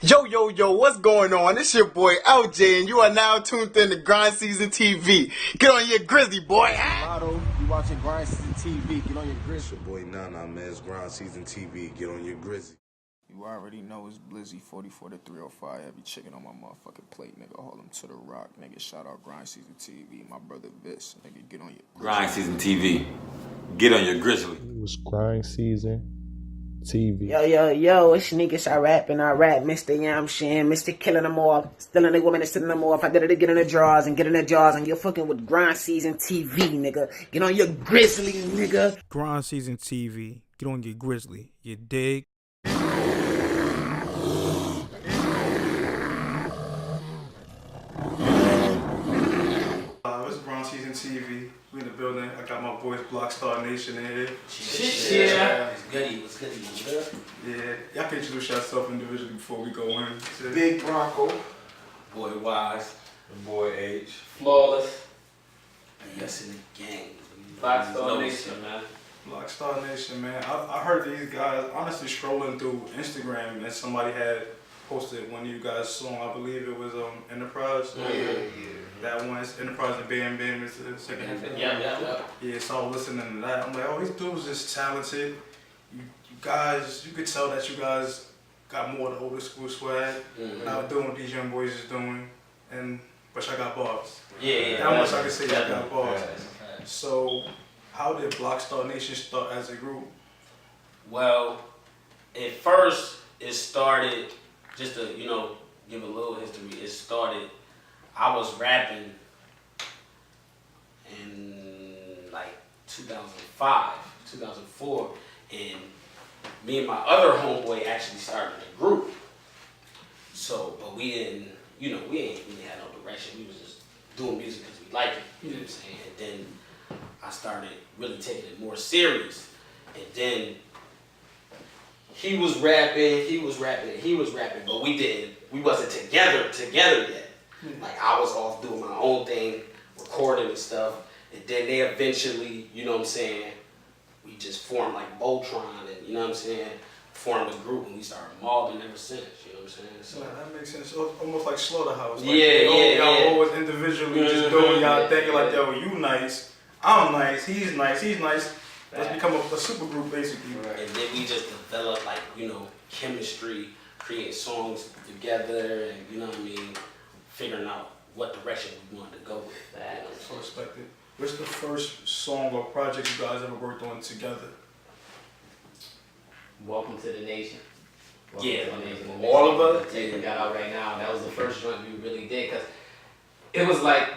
Yo, what's going on? It's your boy LJ, and you are now tuned in to Grind Season TV. Get on your grizzly, boy. Lotto, you watching Grind Season TV. Get on your grizzly. Your boy Nana, man. It's Grind Season TV. Get on your grizzly. You already know it's Blizzy 44 to 305. Heavy chicken on my motherfucking plate, nigga. Hold him to the rock, nigga. Shout out Grind Season TV. My brother Vis, nigga. Get on your Grind Season TV. Get on your grizzly. It was Grind Season TV. Yo, it's niggas, I rap, Mr. Yamshin, Mr. Killing them all, stealing the women and stealing them off. I did it, get in the drawers, and you're fucking with Grind Season TV, nigga. Get on your grizzly, nigga. Grind Season TV. Get on your grizzly. You dig? It's Grind Season TV. We in the building. I got my boys BlockStar Nation in here. Yeah. It's goody. Yeah. Y'all can introduce yourself individually before we go in. Big Bronco. Boy Wise. The boy H. Flawless. And yes in the gang. BlockStar Nation, man. BlockStar Nation, man. I heard these guys, honestly, scrolling through Instagram, and somebody had posted one of you guys' song. I believe it was Enterprize. Yeah. That one is Enterprise and Bam is the second half. Yeah, so I was listening to that. I'm like, oh, these dudes is talented. You guys, you could tell that you guys got more of the older school swag. Not doing what these young boys is doing, but y'all got bars. Yeah. How much I can say y'all got bars. So, how did BlockStar Nation start as a group? Well, at first it started, just to, give a little history, it started, I was rapping in like 2005, 2004, and me and my other homeboy actually started a group. So, but we didn't, we ain't really had no direction. We was just doing music because we liked it, you know what I'm saying? And then I started really taking it more serious. And then he was rapping, but we wasn't together yet. Like I was off doing my own thing, recording and stuff. And then they eventually, we just formed like Voltron and, formed a group and we started mobbing ever since, So that makes sense. Almost like Slaughterhouse. Like, y'all always individually just doing y'all thing. Like, yo, you nice, I'm nice, he's nice. Let's become a super group basically. Right. And then we just developed like, chemistry, create songs together and, figuring out what direction we wanted to go with. So respected. What's the first song or project you guys ever worked on together? Welcome to the Nation. All of us. We got out right now. That was the first joint we really did because it was like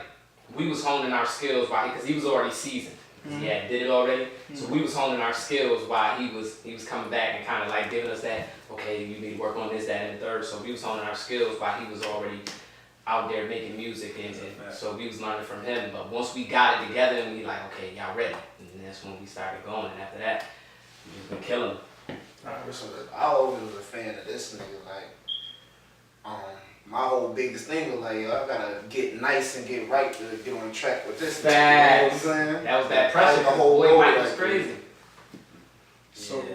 we was honing our skills because he was already seasoned. He had did it already. So we was honing our skills while he was coming back and kind of like giving us that, okay, you need to work on this, that, and the third. So we was honing our skills while he was already out there making music and so we was learning from him. But once we got it together and we like, okay, y'all ready. And that's when we started going. And after that, we just been killing them. I always was a fan of this nigga. Like, my whole biggest thing was like, yo, I gotta get nice and get right to get on track with this. Facts. You know what I'm saying? That was that pressure. The whole boy Mike like, was crazy. So,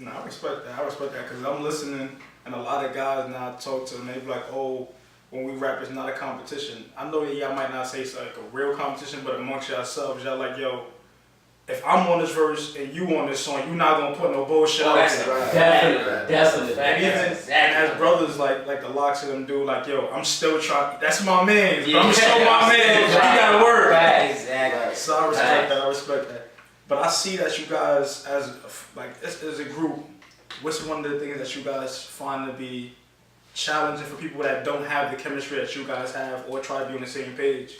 I respect that because I'm listening and a lot of guys now I talk to them, they be like, oh, when we rap, it's not a competition. I know that y'all might not say it's like a real competition, but amongst yourselves, y'all like, yo, if I'm on this verse and you on this song, you're not gonna put no bullshit out there. Definitely. And even as brothers, like the locks of them do, like, yo, I'm still trying. That's my man. But I'm still my man. He gotta work. Exactly. So I respect that. But I see that you guys, as a group, what's one of the things that you guys find to be challenging for people that don't have the chemistry that you guys have or try to be on the same page?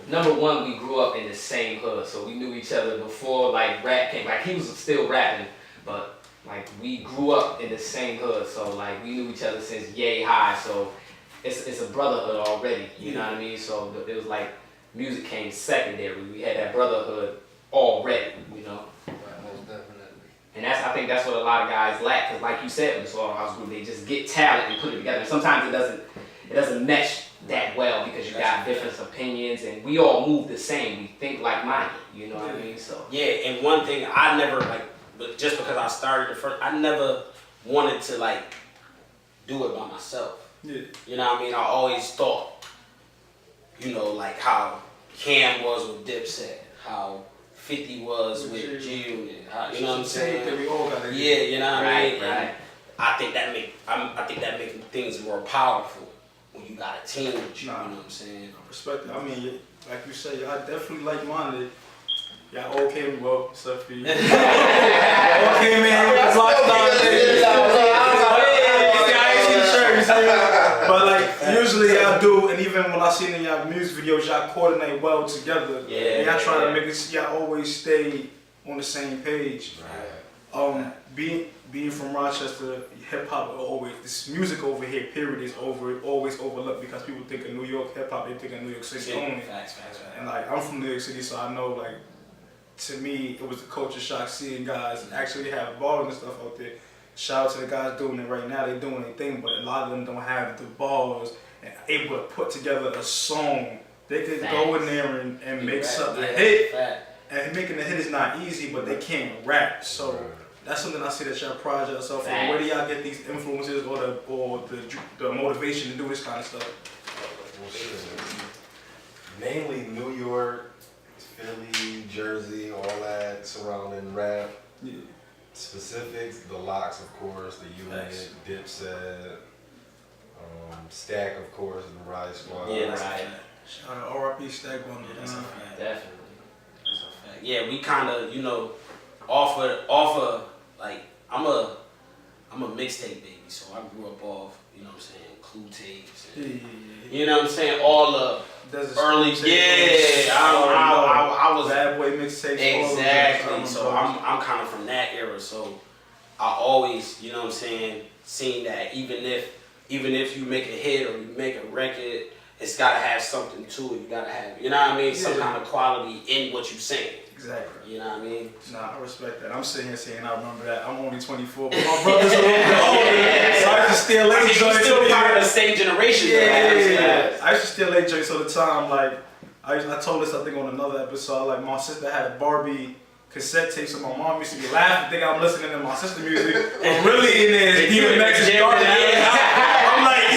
Number one, we grew up in the same hood, so we knew each other before like rap came. Like he was still rapping, but like we grew up in the same hood, so like we knew each other since yay high. So it's a brotherhood already, you know what I mean? So it was like music came secondary. We had that brotherhood already, Most definitely. And I think that's what a lot of guys lack, because like you said, with the Slaughterhouse group, they just get talent and put it together. And sometimes it doesn't mesh that well because you got different opinions, and we all move the same. We think like minded, you know what I mean? So and one thing I never but just because I started the first, I never wanted to do it by myself. Yeah. You know what I mean? I always thought, you know, like how Cam was with Dipset, how 50 was with G-Unit, you know what I'm saying? We all got yeah, you know what I mean? Right. I think that make things more powerful when you got a team with you. You know what I'm saying? I respect it. I mean, like you say, y'all definitely like-minded. Y'all all came, well, except for you. Y'all all came in, BlockStar. But like, usually y'all do, and even when I seen in y'all music videos, y'all coordinate well together. Yeah. And y'all try to make it, y'all always stay on the same page. Right. Being from Rochester, hip hop always, this music over here, period, is always overlooked because people think of New York hip hop, they think of New York City only. Facts. And like, I'm from New York City, so I know like, to me, it was a culture shock seeing guys actually have balls and stuff out there. Shout out to the guys doing it right now, they doing their thing, but a lot of them don't have the balls and able to put together a song. They could go in there and make something hit. And making a hit is not easy, but they can't rap. So that's something I see that y'all pride yourself on. Where do y'all get these influences or the motivation to do this kind of stuff? Mainly New York, Philly, Jersey, all that surrounding rap. Yeah. Specifics, the Locks, of course, the Unit, Dipset, Stack, of course, and the Riot Squad. Yeah, that's right. Shout out R.I.P. Stack Bundle. Yeah, that's a fact. Definitely. That's a fact. Yeah, we kind of, you know, off of like I'm a mixtape baby, so I grew up off, you know what I'm saying, Clue tapes. And, you know what I'm saying, all the early, I was Bad Boy mixtapes. Exactly. So I'm kind of from that era. So I always, you know what I'm saying, seen that even if you make a hit or you make a record, it's gotta have something to it. You gotta have, you know what I mean, some kind of quality in what you saying. Exactly. You know what I mean? Nah, I respect that. I'm sitting here saying I remember that. I'm only 24, but my brother's a little bit older. So I can steal late joints. You're still part of the same generation. Yeah. I used to steal late joints all the time. Like I told this I think on another episode. Like my sister had a Barbie cassette tape, so my mom used to be laughing, think I'm listening to my sister music. But really in there is DMX and Starter. I'm like,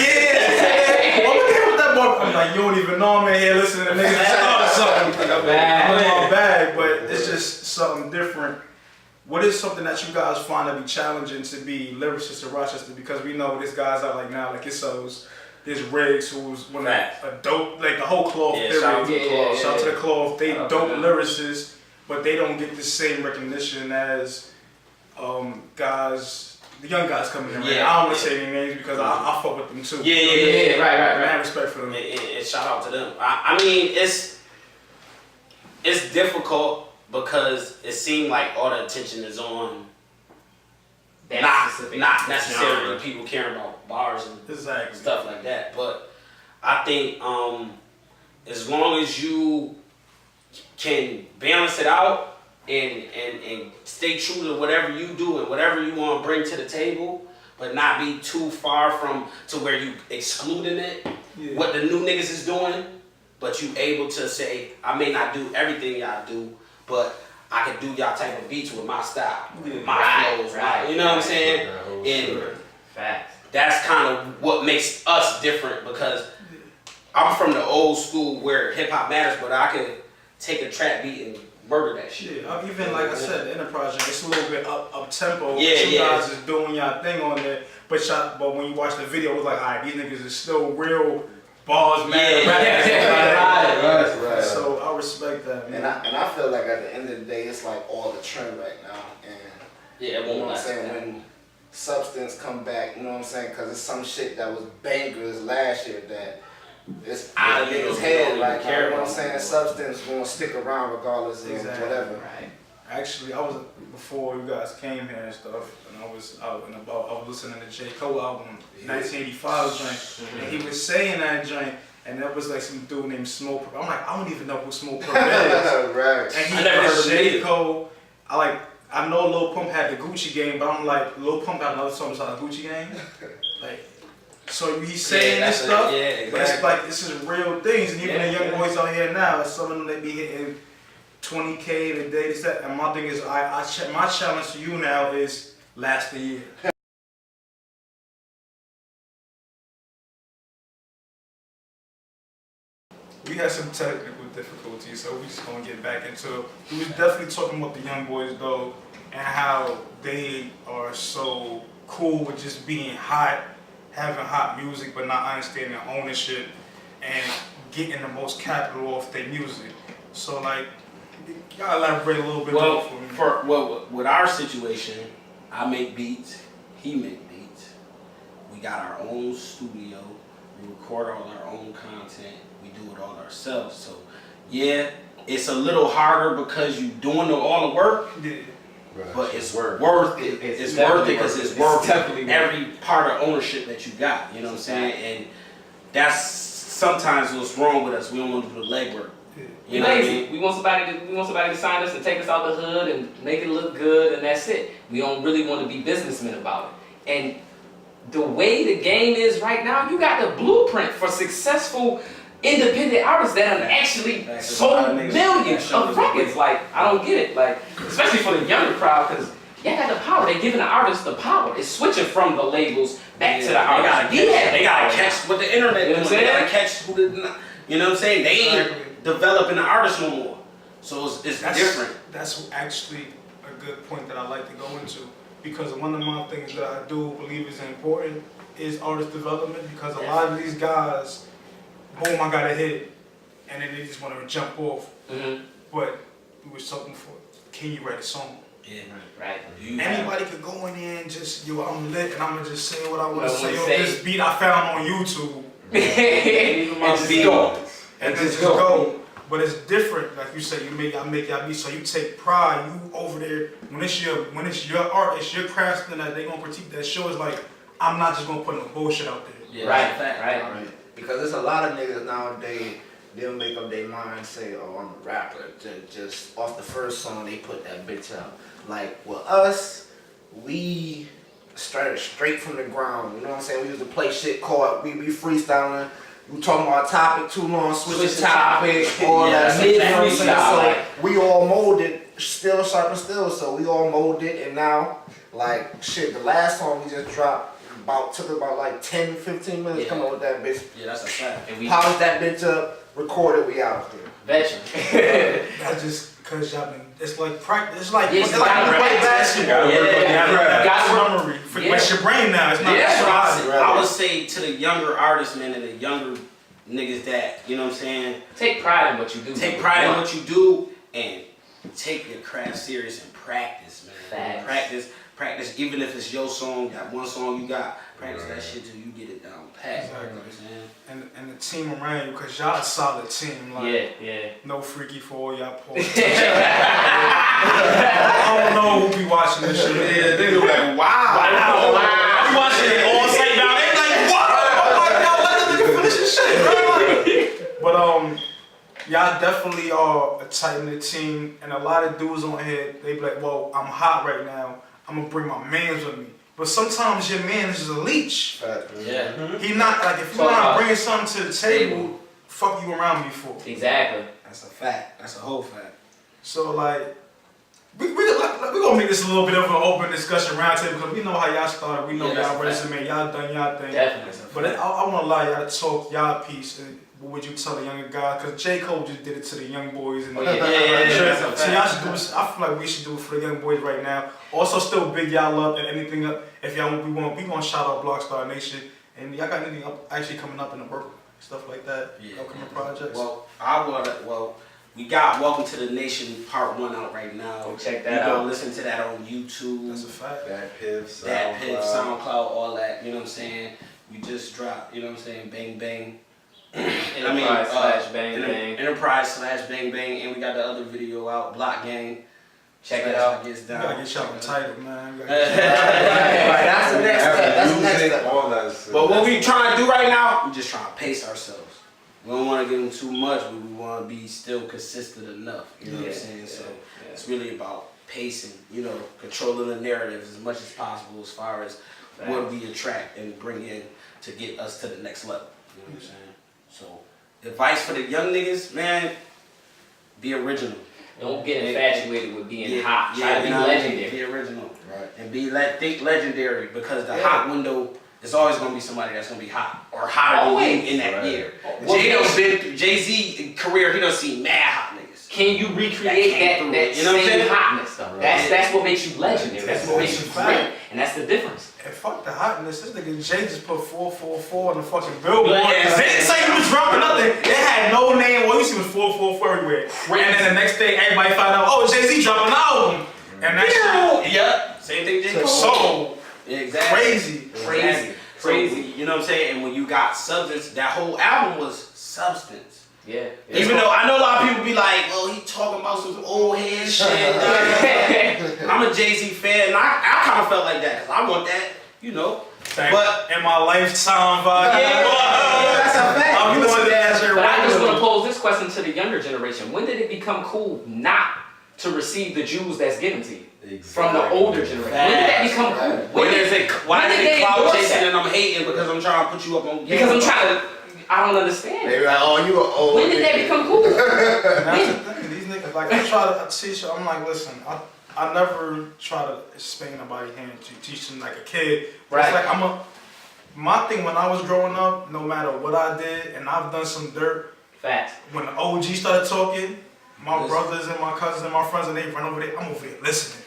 what the hell with that Barbie? I'm like, you don't even know I'm in here listening to niggas start something. I'm in my bag, but it's just something different. What is something that you guys find to be challenging to be lyricists in Rochester? Because we know there's guys out like now, like yourselves. There's Riggs, who's one of a dope, like the whole cloth period. Shout out to the cloth. They dope lyricists, but they don't get the same recognition as guys, the young guys coming in. I don't want to say any names because I fuck with them too. Right. I have respect for them. And shout out to them. I mean, it's difficult because it seemed like all the attention is on not necessarily people caring about bars and stuff like that. But I think as long as you can balance it out and stay true to whatever you do and whatever you want to bring to the table, but not be too far from to where you excluding it, what the new niggas is doing, but you able to say, I may not do everything y'all do, but I can do y'all type of beats with my style, my flows, you know what I'm saying? And that's kind of what makes us different because I'm from the old school where hip hop matters, but I could take a trap beat and murder that shit. Even like I said, the Enterprize, it's a little bit up tempo. You guys is doing y'all thing on there, but when you watch the video, it was like, alright, these niggas is still real bars, man. So I respect that, man. And I feel like at the end of the day, it's like all the trend right now. And you know what I'm saying? When Substance come back, you know what I'm saying? Because it's some shit that was bangers last year that it's out of niggas' head. Like, you know what I'm saying? Substance gonna stick around regardless of whatever. Actually, I was, before you guys came here and stuff, and I was out and about, I was listening to J. Cole album, 1985 joint, and he was saying that joint, and that was like some dude named Smoke. I'm like, I don't even know who Smoke is. And he never heard of J. Cole. I know Lil Pump had the Gucci Gang, but I'm like, Lil Pump had another song called Gucci Gang. Like, so he's saying this stuff, but it's like, this is real things, and even the young boys out here now, some of them they be hitting 20K a day, and my thing is, my challenge to you now is last a year. we had some technical difficulties, so we just gonna get back into it. We was definitely talking about the young boys though, and how they are so cool with just being hot, having hot music, but not understanding ownership and getting the most capital off their music. So like, y'all elaborate a little bit more for me. With our situation, I make beats, he make beats. We got our own studio. We record all our own content. We do it all ourselves. So yeah, it's a little harder because you doing all the work. Yeah. But it's worth it. It's worth it because it's worth every part of ownership that you got. You know what I'm saying? And that's sometimes what's wrong with us. We don't want to do the legwork. You know what I mean? We want somebody to sign us and take us out the hood and make it look good, and that's it. We don't really want to be businessmen about it. And the way the game is right now, you got the blueprint for successful independent artists that have actually sold millions of records. Like, I don't get it. Like, especially for the younger crowd, because y'all got the power. They're giving the artists the power. It's switching from the labels back to the artists. They gotta catch what the internet is. They gotta catch who the, you know what I'm saying? They ain't developing the artists no more. So it's different. That's actually a good point that I like to go into, because one of my things that I do believe is important is artist development, because a lot of these guys, boom, I got a hit, and then they just want to jump off. But we was talking before, can you write a song? Yeah, right. Anybody could go in there and just, yo, I'm lit, and I'm going to just say what I want to say. Yo, this beat I found on YouTube. And just go. And then just go. But it's different, like you say, I make y'all beat, so you take pride, you over there, when it's your art, it's your craftsman that they gonna critique that show, is like, I'm not just gonna put no bullshit out there. Yeah, right. Because there's a lot of niggas nowadays, they'll make up their mind and say, oh, I'm a rapper. Just off the first song, they put that bitch out. Like, with us, we started straight from the ground, you know what I'm saying? We used to play shit called, we be freestyling. We talking about a topic too long, switch the topic, all that shit, you know what I'm saying? So we all molded, still sharp and still, so we all molded, and now, like, shit, the last song we just dropped, took about like 10, 15 minutes to come up with that bitch. Yeah, that's a fact. And we polished that bitch up, recorded, we out there. Veteran. That's just because y'all been, it's like practice, it's like, you play basketball. Got memory. It's your brain now, it's not I would say to the younger artists, man, and the younger niggas that, you know what I'm saying? Take pride in what you do. Take pride in what you do, and take your craft serious and practice, man. Practice, even if it's your song, that one song you got, practice that shit till you get it down pat. Exactly. You know what I'm saying? And the team around you, because y'all a solid team. Like, no freaky for all y'all poor. I don't know who be watching this shit. Yeah, they be like, wow. You watching it all say down, they like, what? Oh my God, let the nigga finish this shit, bro. But y'all definitely are a tight-knit team, and a lot of dudes on here, they be like, well, I'm hot right now, I'm gonna bring my mans with me. But sometimes your man is just a leech. Yeah. He not, like, if you're not bringing something to the table, fuck you around me for. Exactly. That's a fact. That's a whole fact. So, like, we gonna make this a little bit of an open discussion roundtable, because we know how y'all started, we know y'all resume, y'all done y'all thing. Definitely. But I wanna allow y'all to talk y'all piece. And what would you tell the younger guys? Because J. Cole just did it to the young boys. And so y'all should do it. I feel like we should do it for the young boys right now. Also, still big y'all up and anything up. If y'all we gonna shout out BlockStar Nation. And y'all got anything up actually coming up in the work, stuff like that? Upcoming projects? Well, we got Welcome to the Nation Part 1 out right now. Go check that out. You go listen to that on YouTube. That's a fact. That Piv, SoundCloud, all that. You know what I'm saying? We just dropped, you know what I'm saying? Bang Bang. Enterprize / Bang Bang, and we got the other video out, Block Gang. Check it out. You gotta get y'all entitled, man. That's the next step. That's the next step. But what we trying to do right now, we just trying to pace ourselves. We don't want to give them too much, but we want to be still consistent enough. You know what I'm saying? So it's really about pacing, you know, controlling the narrative as much as possible as far as what we attract and bring in to get us to the next level. You know what I'm saying? So, advice for the young niggas, man, be original. Don't get infatuated with being hot. Try to be legendary. Be original. Right. And think legendary, because the hot window There's always gonna be somebody that's gonna be hot or hotter than you in that year. Jay-Z's career, he done seen mad hot niggas. Can you recreate that you know what I'm same saying? hotness though? That's what makes you legendary. That's what makes you great, and that's the difference. And fuck the hotness. This nigga Jay just put 444 on the fucking billboard. Yeah, they didn't say he was dropping nothing. It had no name. All you see was 444 everywhere. And then the next day, everybody found out, oh, Jay-Z dropping an album. And that shit. Yep. Same thing J. Cole. So exactly. Crazy. Crazy. You know what I'm saying? And when you got Substance, that whole album was Substance. Yeah. Even though I know a lot of people be like, well, he talking about some old head shit. I'm a Jay-Z fan, and I kind of felt like that, because I want that, you know. But in my lifetime vibe. That's a fact. But I just want to pose this question to the younger generation. When did it become cool not to receive the Jews that's given to you? From the older generation. When did that become cool? Why is it cloud chasing and I'm hating because I'm trying to put you up on game? Because I'm trying to, I don't understand. They be like, oh, you an old When did that become cool? That's the thing. These niggas, like, I try to teach them. I'm like, listen, I never try to spank nobody's hand to teach them like a kid. But it's like, my thing when I was growing up, no matter what I did, and I've done some dirt. Facts. When the OG started talking, my brothers and my cousins and my friends, and they run over there, I'm over there listening.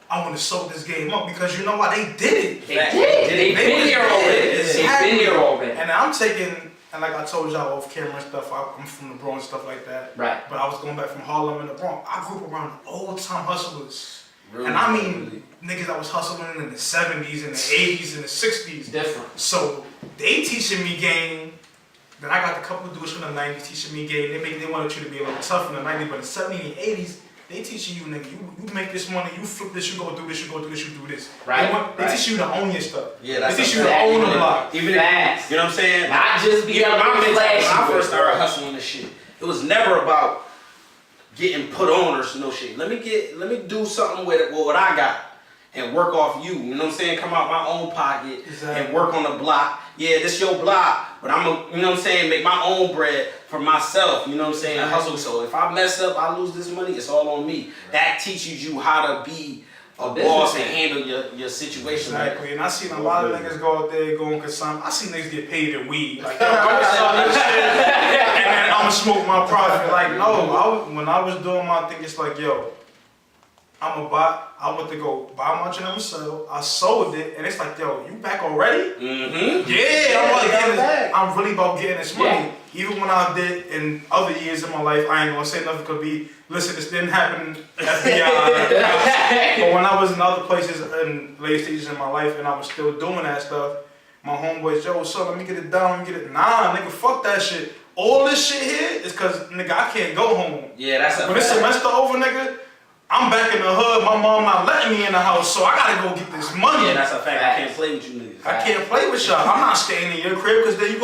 I want to soak this game up because you know why? They did it. They did. They've been here already. They've been here already. And I'm taking, and like I told y'all off camera and stuff, I'm from the Bronx and stuff like that. Right. But I was going back from Harlem and the Bronx. I grew up around old time hustlers. Really? And I mean niggas that was hustling in the 70s and the 80s and the 60s. Different. So they teaching me game. Then I got a couple of dudes from the 90s teaching me game. They wanted you to be a little tough in the 90s, but in the 70s and 80s, they teaching you, nigga, you make this money, you flip this, you go do this, you go do this, you do this. Right. They teach you to own your stuff. Yeah, that's they teach you to own the block. Even if, you know what I'm saying? Not just be my mentality when I flashy. first started hustling this shit, it was never about getting put on or no shit. Let me do something with what I got and work off you. You know what I'm saying? Come out my own pocket and work on the block. Yeah, this your block, but you know what I'm saying, make my own bread for myself. You know what I'm saying? Hustle. So if I mess up, I lose this money, it's all on me. That teaches you how to be a boss and handle your situation. Exactly. And I seen a lot of niggas go out there going consume. I seen niggas get paid in weed. Like, yo, go sell this shit and then I'ma smoke my profit. Like, no, when I was doing my thing, it's like, yo, I went to go buy my gin myself. I sold it, and it's like, yo, you back already? Mm-hmm. Yeah, I'm really about getting this money. Yeah. Even when I did in other years of my life, I ain't gonna say nothing could be, listen, this didn't happen, FBI. But when I was in other places in late stages in my life and I was still doing that stuff, my homeboys, yo, so let me get it down, let me get it. Nah, nigga, fuck that shit. All this shit here is cause, nigga, I can't go home. Yeah, that's a When this semester over, nigga, I'm back in the hood, my mom not letting me in the house, so I gotta go get this money. Yeah, that's a fact. I can't play with you niggas. I can't play with y'all. I'm not staying in your crib because then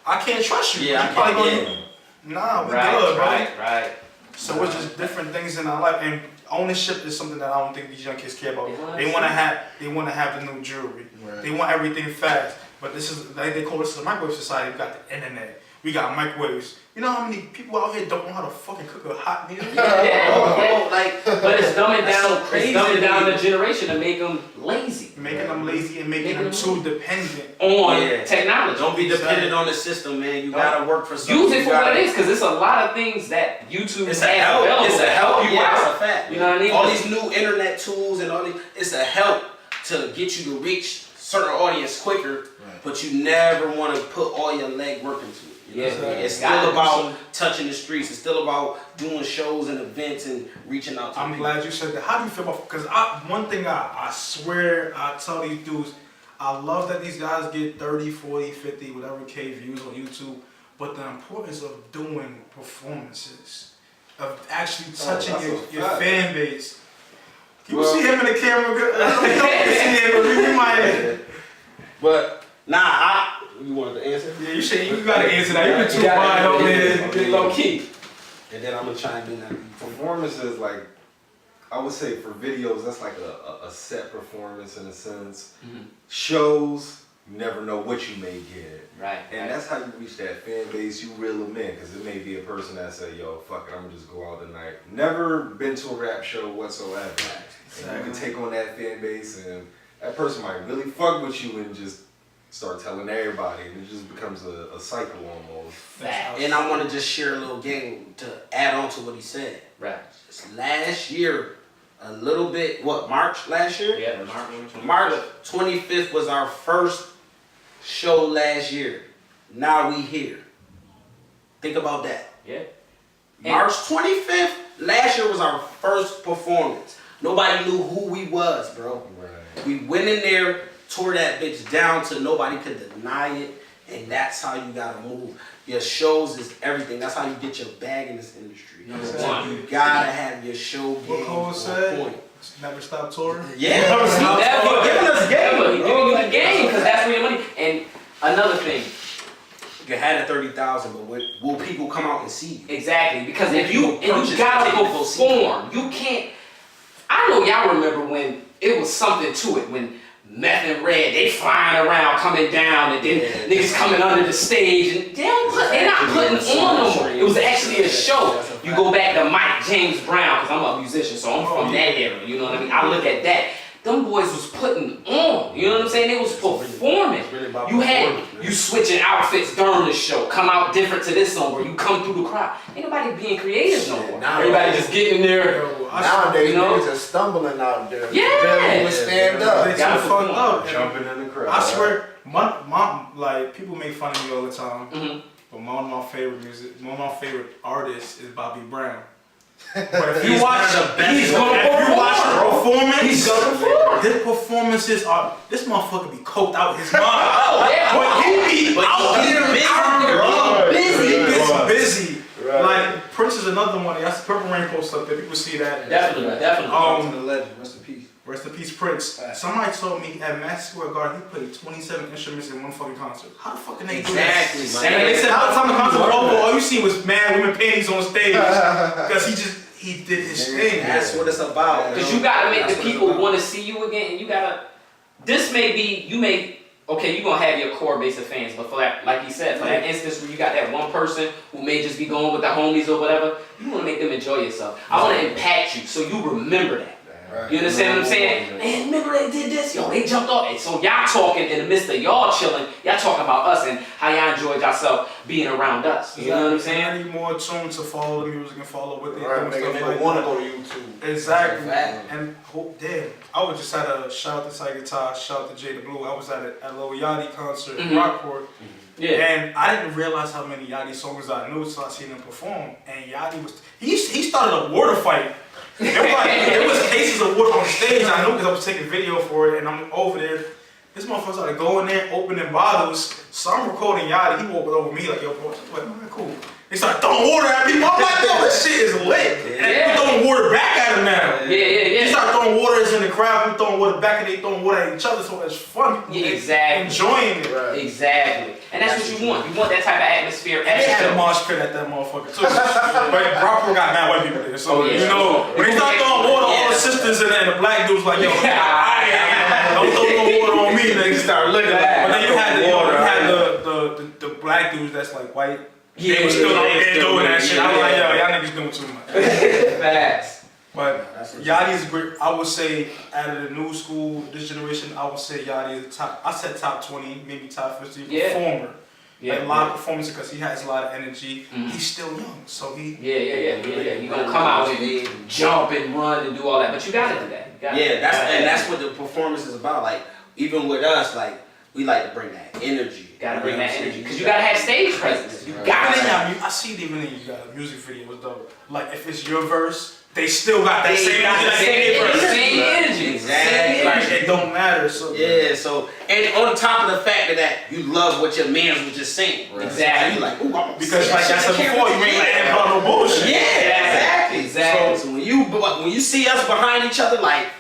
I can't trust you. Yeah, you probably gonna, nah, we good, bro. Right. So it's just different things in our life, and ownership is something that I don't think these young kids care about. They wanna have the new jewelry. Right. They want everything fast. But this is, like they call this the microwave society. We got the internet. We got microwaves. You know how many people out here don't know how to fucking cook a hot meal? But it's dumbing down. It's dumbing down the generation to make them lazy. Making them lazy and making them too dependent on technology. Don't be dependent on the system, man. You gotta work for something. Use it for what it is, because it's a lot of things that YouTube has available. It's a help. You Yeah, that's a fact. You know what I mean? All these new internet tools and all these, it's a help to get you to reach certain audience quicker, but you never want to put all your leg work into it. You know it's still about touching the streets. It's still about doing shows and events and reaching out to I'm people. glad you said that. How do you feel about, because one thing I swear I tell these dudes, I love that these guys get 30, 40, 50, whatever K views on YouTube, but the importance of doing performances, of actually touching your fan base. You see him in the camera, But you wanted to answer? Yeah, you gotta answer that. You've been too wide over there, low key. And then I'm gonna chime in that. Performances, like, I would say for videos, that's like a set performance in a sense. Mm-hmm. Shows, you never know what you may get. Right. And that's how you reach that fan base, you reel them in. Because it may be a person that say, yo, fuck it, I'm gonna just go out tonight. Never been to a rap show whatsoever. Exactly. And you can take on that fan base and that person might really fuck with you and just start telling everybody, and it just becomes a cycle almost. And I want to just share a little game to add on to what he said. Right. Just last year, a little bit, March last year? Yeah, March 25th was our first show last year. Now we here. Think about that. Yeah. March 25th, last year was our first performance. Nobody knew who we was, bro. Right. We went in there, tore that bitch down till nobody could deny it, and that's how you gotta move. Your shows is everything. That's how you get your bag in this industry. You gotta have your show game. What Cole said? Never stop touring. Yeah, never stop touring. Giving us game. Giving you the game because that's where your money. And another thing. You had a 30,000, but will people come out and see you? Exactly, because if you gotta perform, you can't. I know y'all remember when it was something to it when Meth and Red they flying around, coming down, and then niggas coming under the stage, and they're not putting on no more. It was actually a show. You go back to Mike James Brown, because I'm a musician, so I'm from that era. You know what I mean? I look at that. Them boys was putting on, you know what I'm saying? They was performing. You switching outfits during the show, come out different to this song, where you come through the crowd. Ain't nobody being creative no more. Everybody just getting there. Nowadays, niggas are stumbling out there. Yeah. Barely even stand up. They too fucked up. Jumping in the crowd. I swear, like people make fun of me all the time. But one of my favorite artists is Bobby Brown. But if you watch his performances are, this motherfucker be coked out his mind. But he be out there busy. Right. Like Prince is another one. That's Purple Rain post up there. People see that. Definitely. The legend. Rest in peace, Prince. Somebody told me at Madison Square Garden he played 27 instruments in one fucking concert. How the fuck can they do that? Exactly. And they said by the time the concert was over, all you see was mad women panties on stage because he did his thing. That's what it's about. Because you gotta make the people want to see you again, and you gotta. This may be okay. You gonna have your core base of fans, but for that, like you said, for that instance where you got that one person who may just be going with the homies or whatever, you want to make them enjoy yourself. I want to impact you so you remember that. Right. You understand what I'm saying? Man, remember they did this? Yo, they jumped off. And so y'all talking in the midst of y'all chilling, y'all talking about us and how y'all enjoyed yourself being around us. You know what I'm saying? I need more tunes to follow the music and follow what they do and stuff like want to go to YouTube. Exactly. And I was just at a shout out to Tiger Guitar, shout out to Jay the Blue. I was at a Lil Yachty concert in Rockport. Yeah. And I didn't realize how many Yachty songs I knew until I seen him perform. And Yachty he started a water fight. There was cases of water on stage. I knew because I was taking video for it, and I'm over there. This motherfucker started going there, opening bottles. So I'm recording Yachty. He walked over me like, yo, bro. I'm like, man, cool. They started throwing water at people. I'm like, yo, this shit is lit. And they throwing water back at him now. Yeah. He started throwing water in the crowd. We throwing water back, and they throwing water at each other. So it's fun. Exactly. Enjoying it. Right. Exactly. And that's what you want. You want that type of atmosphere. They had a mosh pit at that motherfucker too. But Rockport got mad white people there. So, you know, when they start throwing water, all the sisters and the black dudes like, yo, don't throw no water on me. They start looking at it. But then you had the black dudes that's like white. They was still out there doing that shit. I was like, yo, y'all niggas doing too much. Facts. But Yachty is great. I would say out of the new school, this generation, I would say Yachty is top. I said top 20, maybe top 50 performer. Like live performance because he has a lot of energy. He's still young, so he. He gonna come out and jump and run and do all that, but you gotta do that. That's what the performance is about. Like even with us, like we like to bring that energy. Gotta bring that energy because you gotta have stage presence. You gotta. I see it even in you music videos though. Like if it's your verse. They still got that same energy. Exactly. Like it don't matter. So So and on top of the fact that you love what your man was just saying. Right. Exactly. You like, ooh, because like I said before, you ain't letting about no bullshit. Exactly. So when you see us behind each other, like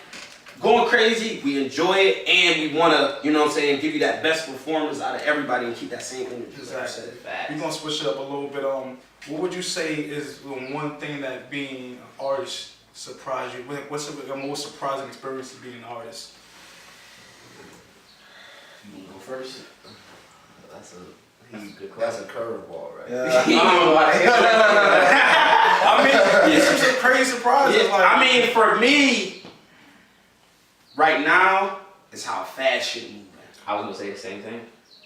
going crazy, we enjoy it and we wanna, you know what I'm saying, give you that best performance out of everybody and keep that same energy. Exactly. We're gonna switch it up a little bit. What would you say is one thing that being an artist surprised you? What's the most surprising experience of being an artist? You wanna go first? That's a curveball, right? I mean, some crazy surprises. Yeah, I mean, for me, right now, it's how fast shit moving. I was gonna say the same thing.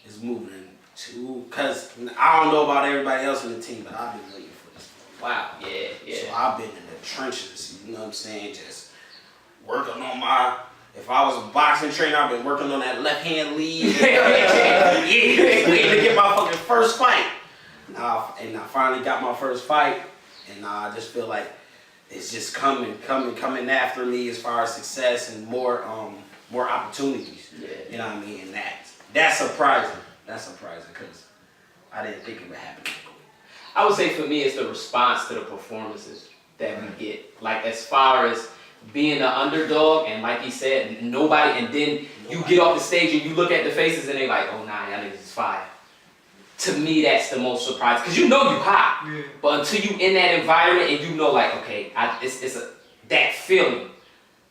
is moving to, because I don't know about everybody else in the team, but I've been waiting for this for a while. Yeah. So I've been in the trenches, you know what I'm saying? Just working on my, if I was a boxing trainer, I've been working on that left hand lead. Waiting to get my fucking first fight. And I finally got my first fight, and I just feel like it's just coming after me as far as success and more opportunities. Yeah. You know what I mean? And that's surprising. That's surprising because I didn't think it would happen. I would say for me, it's the response to the performances that we get. Like as far as being the underdog, and like he said, nobody, and then you get off the stage and you look at the faces and they like, oh nah, y'all niggas is fire. To me, that's the most surprising, because you know you hot, but until you in that environment and you know like, okay, that feeling,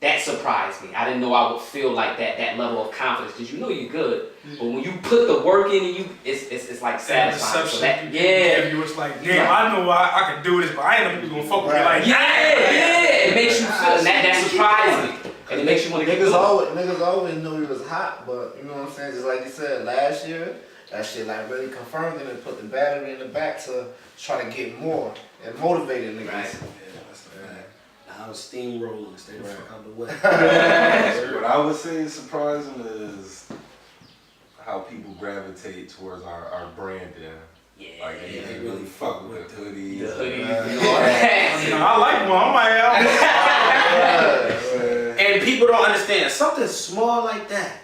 that surprised me. I didn't know I would feel like that level of confidence, because you know you're good, but when you put the work in and it's like satisfying. So that, you was like, damn, I know I can do this, but I ain't know people gonna fuck with me like it makes you feel, and that surprising, and it makes you want to get niggas always knew he was hot, but you know what I'm saying? Just like you said last year. That shit like really confirmed it and put the battery in the back to try to get more and motivated niggas. Right. Yeah, that's a fact. I was steamrolling, stay the fuck out the way. What I would say is surprising is how people gravitate towards our branding. Yeah, like they really fuck with the hoodies. I like one. I'm like, and people don't understand something small like that.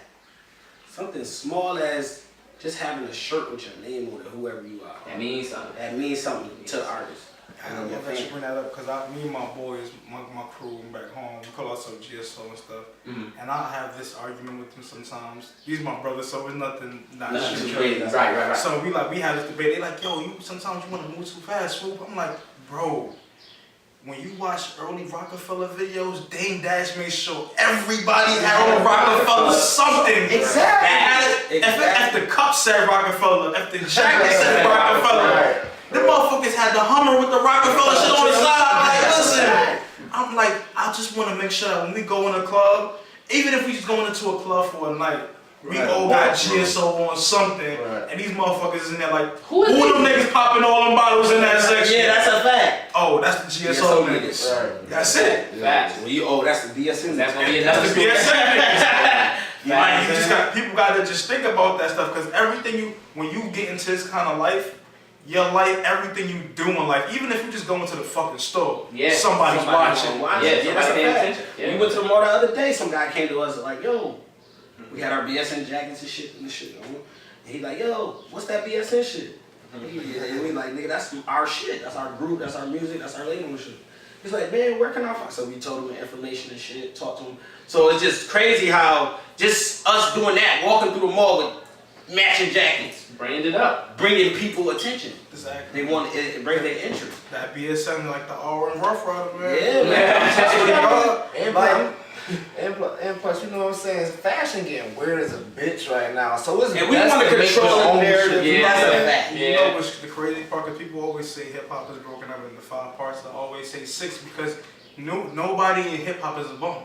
Something small as just having a shirt with your name on it, whoever you are. That means something. That means something to the artist. I love that you bring that up, because me and my boys, my crew back home, we call ourselves GSO and stuff, and I have this argument with them sometimes. These my brothers, so it's nothing crazy. Right. So we have this debate. They like, yo, sometimes you want to move too fast, swoop. I'm like, bro, when you watch early Rockefeller videos, Dame Dash made sure everybody had on Rockefeller something. Exactly. If the cup said Rockefeller, if the jacket said Rockefeller, the motherfuckers had the Hummer with the Rockefeller shit on the side. I'm like, listen. I'm like, I just want to make sure that when we go in a club, even if we just going into a club for a night, we all got GSO on something, and these motherfuckers is in there like, who them niggas popping all them bottles in that section? Yeah, that's a fact. Oh, that's the GSO niggas. Right. That's it. Facts. Well, that's the BSN. That's gonna be another That's the BSN niggas. Like, you just got people gotta just think about that stuff, because everything when you get into this kind of life, your life, everything you do in life, even if you just go into the fucking store, somebody's watching. Yeah, that's a fact. Yeah. We went to the mall the other day. Some guy came to us like, yo. We had our BSN jackets and shit on. And he like, yo, what's that BSN shit? And we like, nigga, that's our shit. That's our group. That's our music. That's our label and shit. He's like, man, where can I find? So we told him the information and shit, talked to him. So it's just crazy how just us doing that, walking through the mall with matching jackets, branded up, bringing people attention. Exactly. They want it brings their interest. That BSN like the R and Rough Rider, man. Yeah, man. And plus, you know what I'm saying? Fashion getting weird as a bitch right now. So it's and we want to control the narrative. That's a fact. You know what's the crazy part? Because people always say hip hop is broken up into 5 parts. I always say 6 because nobody in hip hop is a bum.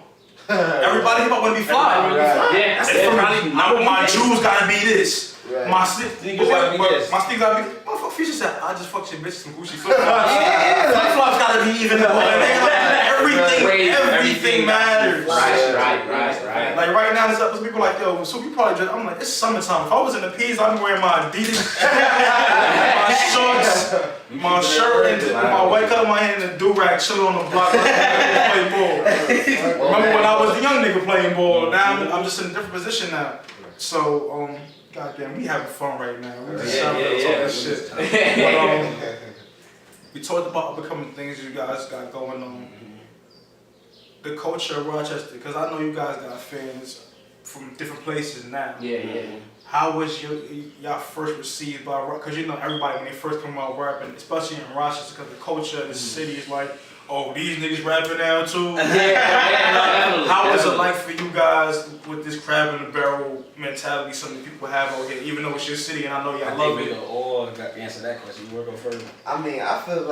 Everybody hip hop want to be fly. Yeah, that's it. My jewels gotta be this. Right. My sneakers gotta be this. My sneakers gotta be. Motherfucker, Future said, I just fucked your bitch some Gucci flip flops. Flip flops gotta be even. Everything matters. Right. Like right now, there's up people like, yo, so you probably just. I'm like, it's summertime. If I was in the P's, I'd be wearing my Adidas, my shorts, my shirt, and my white color, my hand, and a do-rag, chilling on the block. Play ball. Remember when I was the young nigga playing ball? Now I'm just in a different position now. So, goddamn, we having fun right now. We just talking shit. But, we talked about becoming things you guys got going on. The culture of Rochester, because I know you guys got fans from different places now. Yeah. How was y'all first received by rock? Because you know everybody when they first come out rapping, especially in Rochester, because the culture of the city is like, oh, these niggas rapping now too. How was it like for you guys with this crab in the barrel mentality? Something people have out here, even though it's your city, and I know y'all love it. We all got to answer that question. You want to go first? I mean, I feel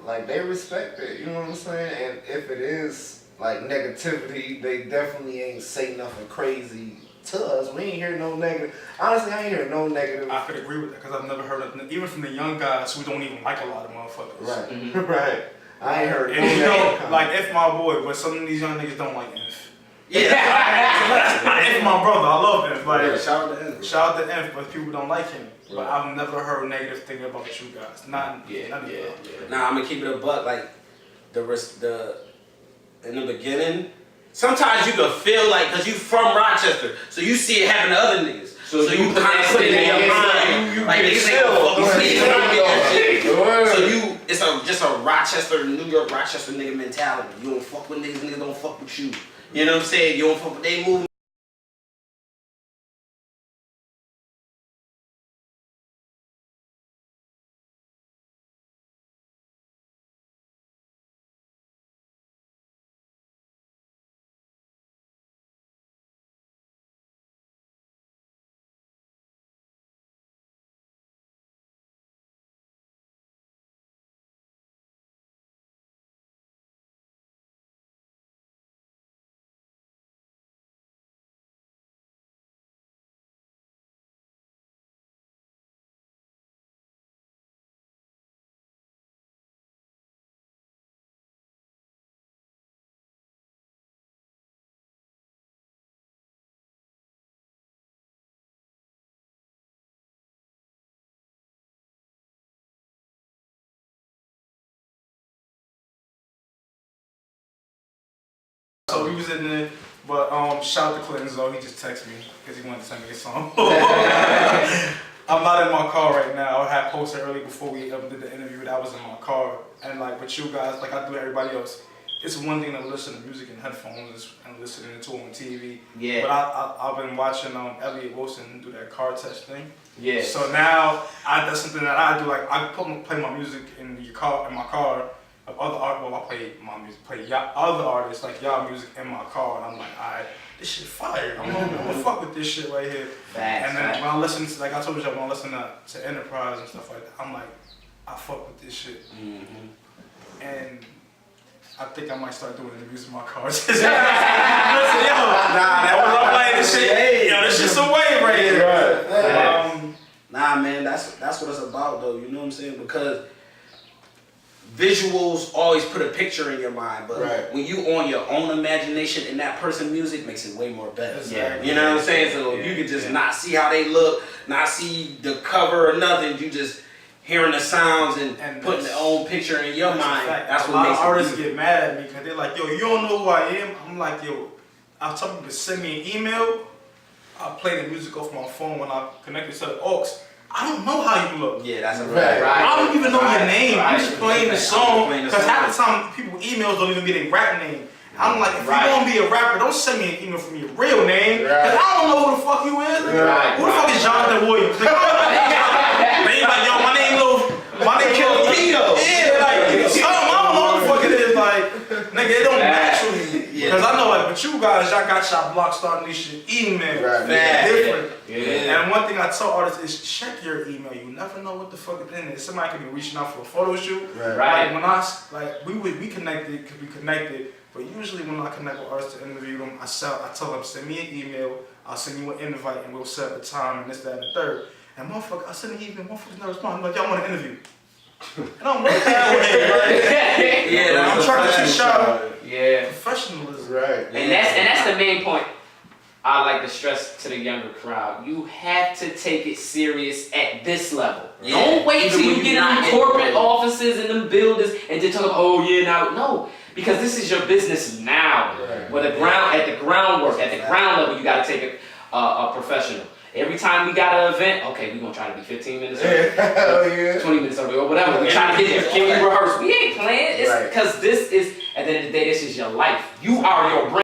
like they respect it. You know what I'm saying? And if it is like negativity, they definitely ain't say nothing crazy to us. We ain't hear no negative. Honestly, I ain't hear no negative. I could agree with that because I've never heard of even from the young guys who don't even like a lot of motherfuckers. Right, Mm-hmm. right. I ain't heard. And you know, like if my boy, but some of these young niggas don't like Inf. Inf my brother, I love Inf. Like shout out to Inf. Shout out to Inf, but people don't like him. Right. But I've never heard negative thing about you guys. Not Nah, I'm gonna keep it a buck. Like in the beginning, sometimes you can feel like, cause you from Rochester, so you see it happen to other niggas. So you kind of put it in your mind, like niggas ain't gonna fuck with me. So it's just a Rochester, New York, Rochester nigga mentality. You don't fuck with niggas, niggas don't fuck with you. You know what I'm saying? You don't fuck with they movement. So we was in there, but shout out to Clinton Zoe, he just texted me because he wanted to send me a song. I'm not in my car right now. I had posted early before we did the interview that I was in my car. And like with you guys, like I do everybody else, it's one thing to listen to music in headphones and listening to it on TV. Yeah. But I've been watching Elliot Wilson do that car test thing. Yeah. So now that's something that I do. Like I play my music in my car. Other I play my music, other artists like y'all music in my car, and I'm like, alright, this shit fire. I'm gonna fuck with this shit right here. And then when I listen to, like I told you, when I listen to Enterprize and stuff like that, I'm like, I fuck with this shit. And I think I might start doing interviews in my car. Listen, yo, I'm playing this shit. Yo, this shit's a wave right here. Right. Nah, man, that's what it's about, though. You know what I'm saying? Because visuals always put a picture in your mind, but when you on your own imagination and that person's music makes it way more better. Exactly. You know what I'm saying? So you can just not see how they look, not see the cover or nothing. You just hearing the sounds and putting their own picture in your mind. That's what makes it. A lot of artists get mad at me because they're like, yo, you don't know who I am? I'm like, yo, I'll tell people to send me an email. I'll play the music off my phone when I connect it to the aux. I don't know how you look. Yeah, that's a fact. I don't even know your name. I'm just playing the song. Because half the time, people emails don't even be their rap name. I'm like, if you want to be a rapper, don't send me an email from your real name. Because I don't know who the fuck you is. Who the fuck is Jonathan Williams? Like, yo, my name Killer Pito. Yeah, like, I don't know who the fuck it is. Like, nigga, it don't match with me. Because I know, like, with you guys, y'all got y'all BlockStar and this shit email. Different. And one thing I tell artists is check your email. You never know what the fuck is in there. Somebody could be reaching out for a photo shoot. Like when we connected because we connected. But usually when I connect with artists to interview them, I tell them send me an email. I'll send you an invite and we'll set up a time and this, that, and the third. And motherfucker, I send an email. Motherfuckers never respond. I'm like, y'all want an interview? And I'm like that way. I'm trying to shout professionalism. And that's the main point. I like to stress to the younger crowd, you have to take it serious at this level. Don't wait till you get in the corporate offices and them buildings and then talk about, oh yeah, now. No, because this is your business now. Where the ground, at the groundwork, at the ground level, you gotta take it a professional. Every time we got an event, okay, we're gonna try to be 15 minutes early, 20 minutes early, or whatever. We try to get there. Can we rehearse? We ain't playing. It's because this is, at the end of the day, this is your life. You are your brand.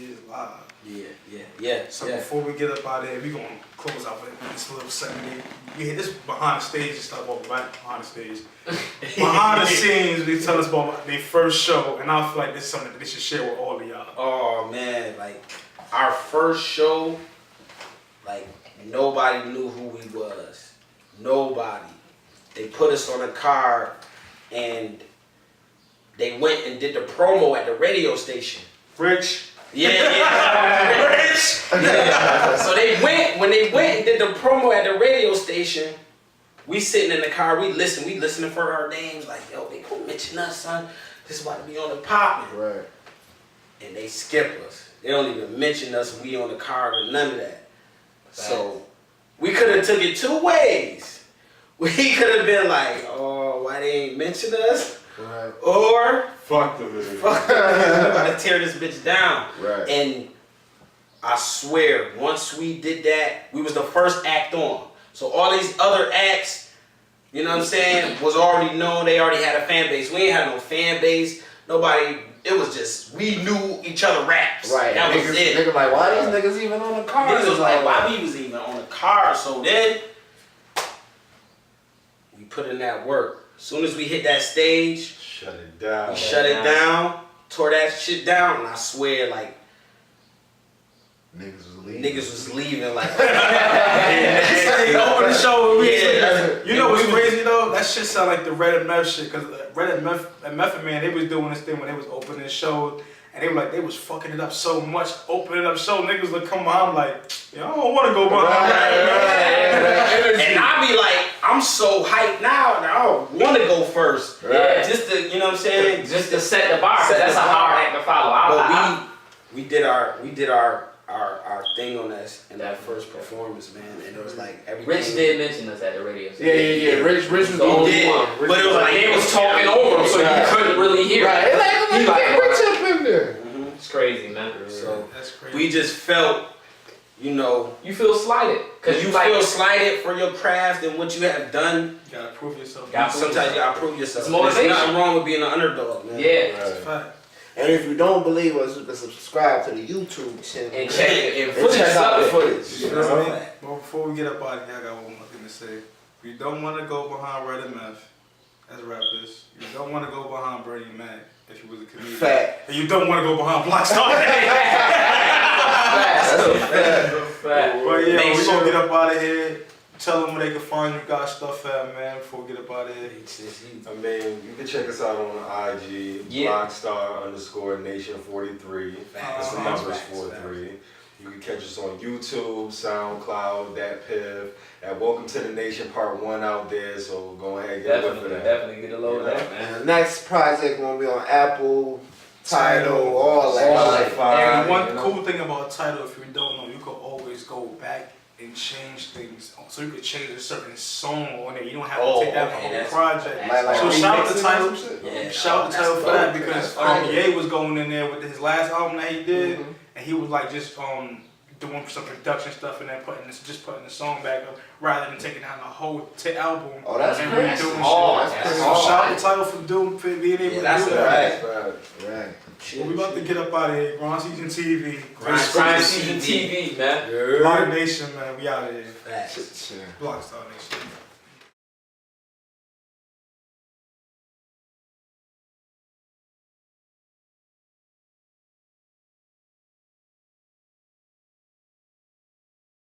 is live. Yeah. So before we get up out of here, we gonna close out with this little segment. We hit this behind the stage and stuff about right behind the stage. Behind the scenes, they tell us about their first show, and I feel like this is something that they should share with all of y'all. Oh man, like our first show, like nobody knew who we was. Nobody. They put us on a card and they went and did the promo at the radio station. Rich. Yeah. Rich. Yeah. So when they went and did the promo at the radio station, we sitting in the car, we listening for our names, like, yo, they gonna mention us, son. This is about to be on the poppin'. Right. And they skip us. They don't even mention us, we on the card or none of that. So we could have took it two ways. We could have been like, oh, why they ain't mention us? Right. Or Fuck the video. fuck them, we gotta tear this bitch down. Right. And I swear, once we did that, we was the first act on. So all these other acts, you know what I'm saying, was already known. They already had a fan base. We ain't had no fan base. Nobody. It was just we knew each other raps. Right. That niggas, was it. Niggas like, why these niggas even on the car? Niggas was like, why we was even on the car? So then we put in that work. As soon as we hit that stage, Shut it down. we shut it down, tore that shit down, and I swear, like, niggas was leaving like They opened the show. Yeah. You know what's crazy though? That shit sound like the Red and Meth shit. Cause Red and Meth Man, they was doing this thing when they was opening the show, and they were like, they was fucking it up so much, opening up show. Niggas would come behind like, yo, I don't want to go behind. And I be like, I'm so hyped now that I don't want to go first. Right. Just to, you know what I'm saying? Just to set the bar. That's a hard act to follow. But we did our thing on that in that first performance, man, and it was like everything. Rich did mention us at the radio station. Yeah. Rich was the only one. But it was like they was talking over him, so you couldn't really hear. Right. He like Rich up in there. It's crazy, man. So That's crazy. we just felt, you know, You feel slighted because you feel slighted for your craft and what you have done. You gotta prove yourself. Sometimes you gotta prove yourself. It's motivation. There's nothing wrong with being an underdog, man. Yeah. That's a fact. And if you don't believe us, you can subscribe to the YouTube channel And check it. And and footage check out the of it. footage. You know what I mean? Well, before we get up out of here, I got one more thing to say. If you don't want to go behind Red and Meth as rappers, you don't want to go behind Bernie Mac if you was a comedian. Fact. And you don't want to go behind BlockStar. But yeah, Make we sure- gonna get up out of here. Tell them where they can find you guys stuff at, man, before we get up out of here. I mean, you can check us out on IG, BlockStar_Nation43. That's the numbers 43. You can catch us on YouTube, SoundCloud, Dat Piv, at Welcome to the Nation Part 1 out there. So go ahead and get a look for that. Definitely get a load of that, man. And the next project gonna be on Apple, Tidal, all that. And one cool thing about Tidal, if you don't know, you can always go back and change things. So you could change a certain song on it. You don't have to take that whole project. So shout out to Tidal. Yeah, Shout out to Tidal for that because Ye was going in there with his last album that he did, and he was like just doing some production stuff and then putting the song back up rather than taking down the whole album. Oh, that's and crazy. redoing Oh, shit. that's So crazy. shout out to Tidal for being able to do that's that. Right. Well, we about to get up out of here. Grind Season TV. Grind Season TV, man. Block Nation, man. We out of here. Facts. BlockStar Nation.